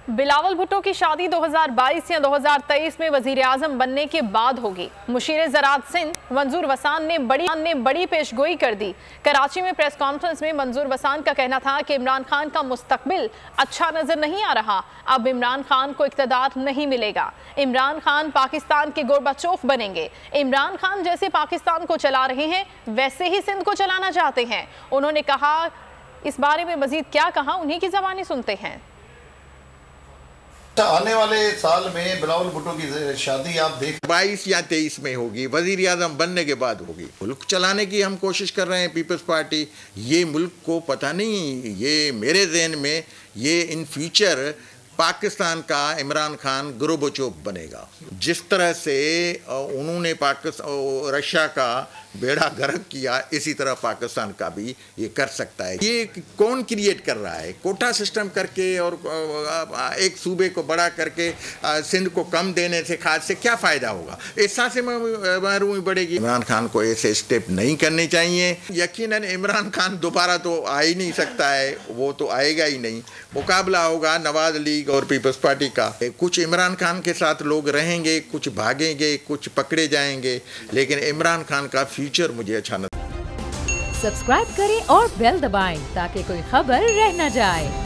बिलावल भुट्टो की शादी 2022 या 2023 में वजीर आजम बनने के बाद होगी। मुशीर ज़राअत सिंध मंजूर वसान ने बड़ी पेशगोई कर दी। कराची में प्रेस कॉन्फ्रेंस में मंजूर वसान का कहना था कि इमरान खान का मुस्तकबिल अच्छा नजर नहीं आ रहा। अब इमरान खान को इक़्तिदार नहीं मिलेगा। इमरान खान पाकिस्तान के गोरबाचोफ बनेंगे। इमरान खान जैसे पाकिस्तान को चला रहे हैं वैसे ही सिंध को चलाना चाहते हैं। उन्होंने कहा, इस बारे में मजीद क्या कहा, उन्हीं की ज़बानी सुनते हैं। आने वाले साल में बिलावल भुट्टो की शादी आप देख 22 या 23 में होगी, वजीर आजम बनने के बाद होगी। मुल्क चलाने की हम कोशिश कर रहे हैं पीपल्स पार्टी। ये मुल्क को पता नहीं, ये मेरे जहन में ये इन फ्यूचर पाकिस्तान का इमरान खान गोरबाचोफ बनेगा। जिस तरह से उन्होंने रशिया का बेड़ा गर्क किया, इसी तरह पाकिस्तान का भी ये कर सकता है। ये कौन क्रिएट कर रहा है? कोटा सिस्टम करके और एक सूबे को बड़ा करके सिंध को कम देने से खाद से क्या फ़ायदा होगा? इस से महरूमी बढ़ेगी। इमरान खान को ऐसे स्टेप नहीं करने चाहिए। यकीनन इमरान खान दोबारा तो आ ही नहीं सकता है, वो तो आएगा ही नहीं। मुकाबला होगा नवाज लीग और पीपल्स पार्टी का। कुछ इमरान खान के साथ लोग रहेंगे, कुछ भागेंगे, कुछ पकड़े जाएंगे, लेकिन इमरान खान का फ्यूचर मुझे अच्छा नहीं। सब्सक्राइब करें और बेल दबाएं ताकि कोई खबर रह न जाए।